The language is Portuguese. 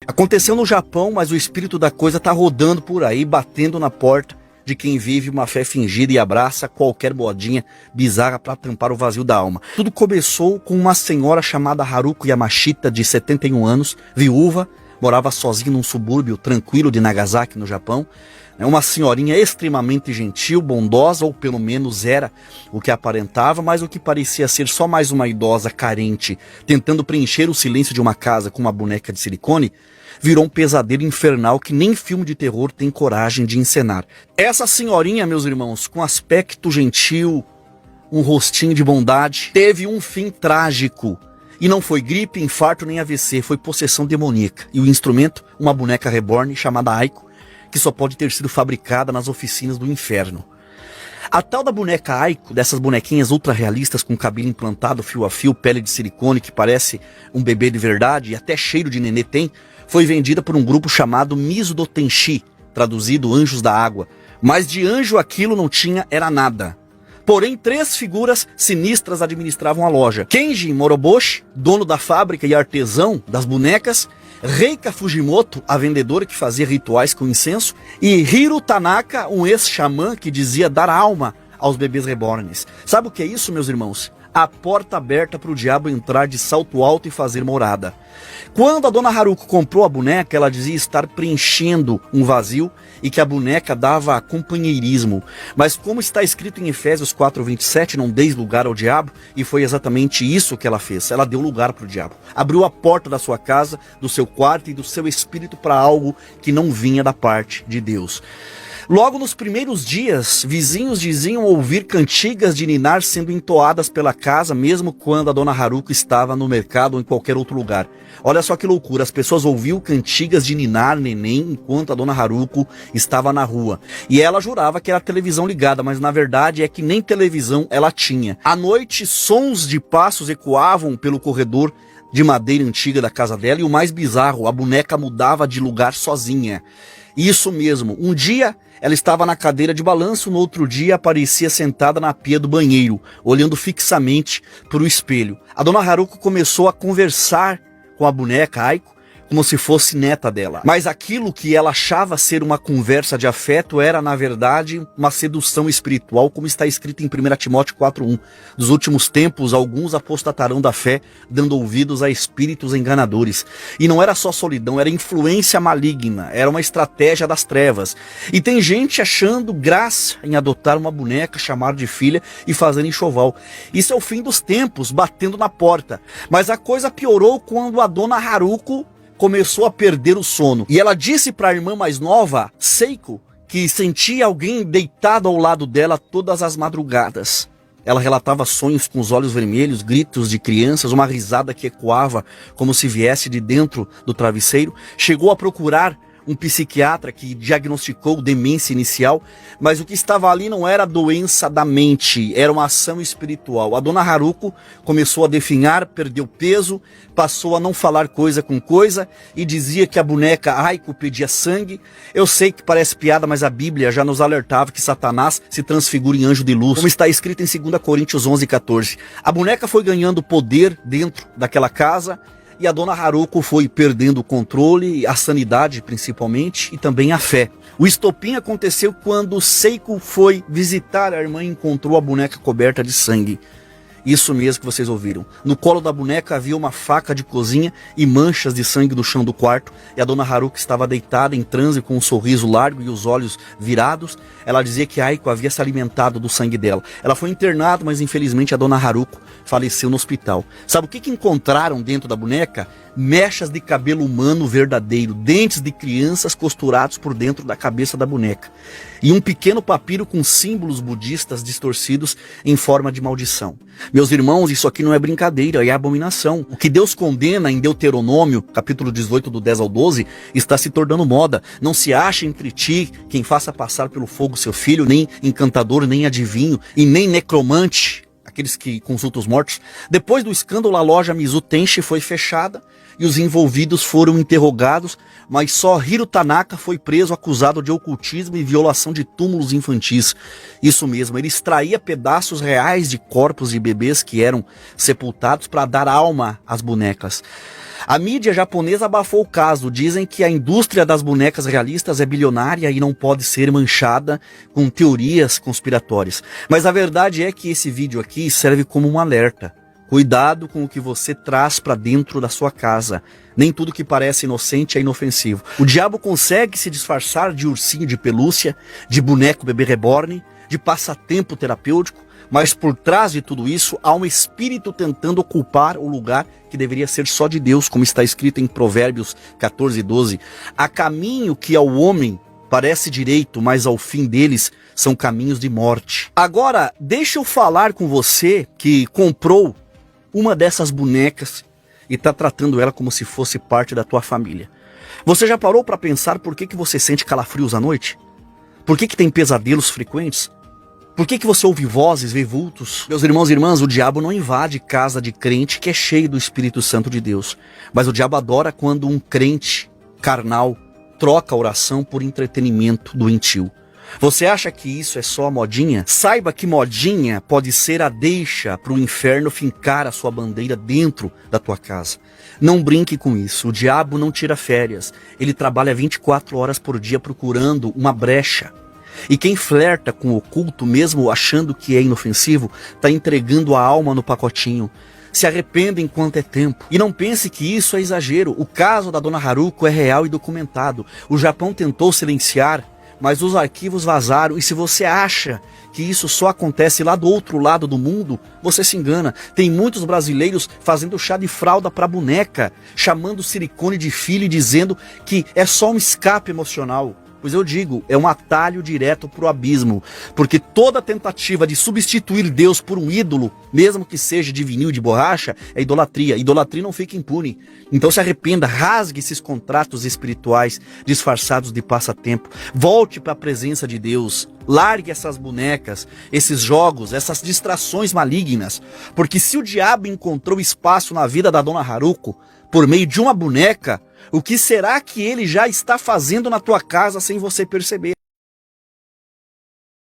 Aconteceu no Japão, mas o espírito da coisa tá rodando por aí, batendo na porta de quem vive uma fé fingida e abraça qualquer modinha bizarra para tampar o vazio da alma. Tudo começou com uma senhora chamada Haruko Yamashita, de 71 anos, viúva, morava sozinha num subúrbio tranquilo de Nagasaki, no Japão. Uma senhorinha extremamente gentil, bondosa, ou pelo menos era o que aparentava, mas o que parecia ser só mais uma idosa carente, tentando preencher o silêncio de uma casa com uma boneca de silicone, virou um pesadelo infernal que nem filme de terror tem coragem de encenar. Essa senhorinha, meus irmãos, com aspecto gentil, um rostinho de bondade, teve um fim trágico. E não foi gripe, infarto nem AVC, foi possessão demoníaca. E o instrumento, uma boneca reborn chamada Aiko, que só pode ter sido fabricada nas oficinas do inferno. A tal da boneca Aiko, dessas bonequinhas ultra realistas com cabelo implantado fio a fio, pele de silicone que parece um bebê de verdade e até cheiro de nenê tem, foi vendida por um grupo chamado Mizudo Tenshi, traduzido Anjos da Água. Mas de anjo aquilo não tinha, era nada. Porém, 3 figuras sinistras administravam a loja. Kenji Moroboshi, dono da fábrica e artesão das bonecas, Reika Fujimoto, a vendedora que fazia rituais com incenso, e Hiro Tanaka, um ex-xamã que dizia dar alma aos bebês reborns. Sabe o que é isso, meus irmãos? A porta aberta para o diabo entrar de salto alto e fazer morada. Quando a dona Haruko comprou a boneca, ela dizia estar preenchendo um vazio e que a boneca dava companheirismo. Mas como está escrito em Efésios 4:27, não deis lugar ao diabo, e foi exatamente isso que ela fez. Ela deu lugar para o diabo. Abriu a porta da sua casa, do seu quarto e do seu espírito para algo que não vinha da parte de Deus. Logo nos primeiros dias, vizinhos diziam ouvir cantigas de ninar sendo entoadas pela casa, mesmo quando a dona Haruko estava no mercado ou em qualquer outro lugar. Olha só que loucura, as pessoas ouviam cantigas de ninar neném enquanto a dona Haruko estava na rua. E ela jurava que era a televisão ligada, mas na verdade é que nem televisão ela tinha. À noite, sons de passos ecoavam pelo corredor de madeira antiga da casa dela, e o mais bizarro, a boneca mudava de lugar sozinha. Isso mesmo, um dia ela estava na cadeira de balanço, no outro dia aparecia sentada na pia do banheiro, olhando fixamente para o espelho. A dona Haruko começou a conversar com a boneca Aiko, como se fosse neta dela. Mas aquilo que ela achava ser uma conversa de afeto era, na verdade, uma sedução espiritual, como está escrito em 1 Timóteo 4:1. Dos últimos tempos, alguns apostatarão da fé, dando ouvidos a espíritos enganadores. E não era só solidão, era influência maligna, era uma estratégia das trevas. E tem gente achando graça em adotar uma boneca, chamar de filha e fazer enxoval. Isso é o fim dos tempos, batendo na porta. Mas a coisa piorou quando a dona Haruko começou a perder o sono. E ela disse para a irmã mais nova, Seiko, que sentia alguém deitado ao lado dela todas as madrugadas. Ela relatava sonhos com os olhos vermelhos, gritos de crianças, uma risada que ecoava como se viesse de dentro do travesseiro. Chegou a procurar um psiquiatra que diagnosticou demência inicial, mas o que estava ali não era doença da mente, era uma ação espiritual. A dona Haruko começou a definhar, perdeu peso, passou a não falar coisa com coisa e dizia que a boneca Aiko pedia sangue. Eu sei que parece piada, mas a Bíblia já nos alertava que Satanás se transfigura em anjo de luz, como está escrito em 2 Coríntios 11:14. A boneca foi ganhando poder dentro daquela casa, e a dona Haruko foi perdendo o controle, a sanidade principalmente, e também a fé. O estopim aconteceu quando Seiko foi visitar a irmã e encontrou a boneca coberta de sangue. Isso mesmo que vocês ouviram. No colo da boneca havia uma faca de cozinha e manchas de sangue no chão do quarto. E a dona Haruko estava deitada em transe com um sorriso largo e os olhos virados. Ela dizia que Aiko havia se alimentado do sangue dela. Ela foi internada, mas infelizmente a dona Haruko faleceu no hospital. Sabe o que encontraram dentro da boneca? Mechas de cabelo humano verdadeiro, dentes de crianças costurados por dentro da cabeça da boneca. E um pequeno papiro com símbolos budistas distorcidos em forma de maldição. Meus irmãos, isso aqui não é brincadeira, é abominação. O que Deus condena em Deuteronômio, capítulo 18, do 10 ao 12, está se tornando moda. Não se acha entre ti quem faça passar pelo fogo seu filho, nem encantador, nem adivinho, e nem necromante, aqueles que consultam os mortos. Depois do escândalo, a loja Mizu Tenshi foi fechada e os envolvidos foram interrogados, mas só Hiro Tanaka foi preso acusado de ocultismo e violação de túmulos infantis. Isso mesmo, ele extraía pedaços reais de corpos de bebês que eram sepultados para dar alma às bonecas. A mídia japonesa abafou o caso, dizem que a indústria das bonecas realistas é bilionária e não pode ser manchada com teorias conspiratórias. Mas a verdade é que esse vídeo aqui serve como um alerta. Cuidado com o que você traz para dentro da sua casa. Nem tudo que parece inocente é inofensivo. O diabo consegue se disfarçar de ursinho de pelúcia, de boneco bebê reborn, de passatempo terapêutico, mas por trás de tudo isso há um espírito tentando ocupar o lugar que deveria ser só de Deus, como está escrito em Provérbios 14:12. Há caminho que ao homem parece direito, mas ao fim deles são caminhos de morte. Agora, deixa eu falar com você que comprou uma dessas bonecas e está tratando ela como se fosse parte da tua família. Você já parou para pensar por que você sente calafrios à noite? Por que tem pesadelos frequentes? Por que você ouve vozes, vê vultos? Meus irmãos e irmãs, o diabo não invade casa de crente que é cheio do Espírito Santo de Deus. Mas o diabo adora quando um crente carnal troca a oração por entretenimento doentio. Você acha que isso é só modinha? Saiba que modinha pode ser a deixa para o inferno fincar a sua bandeira dentro da tua casa. Não brinque com isso. O diabo não tira férias. Ele trabalha 24 horas por dia procurando uma brecha. E quem flerta com o oculto, mesmo achando que é inofensivo, está entregando a alma no pacotinho. Se arrependa enquanto é tempo. E não pense que isso é exagero. O caso da dona Haruko é real e documentado. O Japão tentou silenciar, mas os arquivos vazaram, e se você acha que isso só acontece lá do outro lado do mundo, você se engana. Tem muitos brasileiros fazendo chá de fralda para boneca, chamando silicone de filho e dizendo que é só um escape emocional. Pois eu digo, é um atalho direto para o abismo, porque toda tentativa de substituir Deus por um ídolo, mesmo que seja de vinil de borracha, é idolatria. Idolatria não fica impune. Então se arrependa, rasgue esses contratos espirituais disfarçados de passatempo, volte para a presença de Deus, largue essas bonecas, esses jogos, essas distrações malignas, porque se o diabo encontrou espaço na vida da dona Haruko por meio de uma boneca, o que será que ele já está fazendo na tua casa sem você perceber?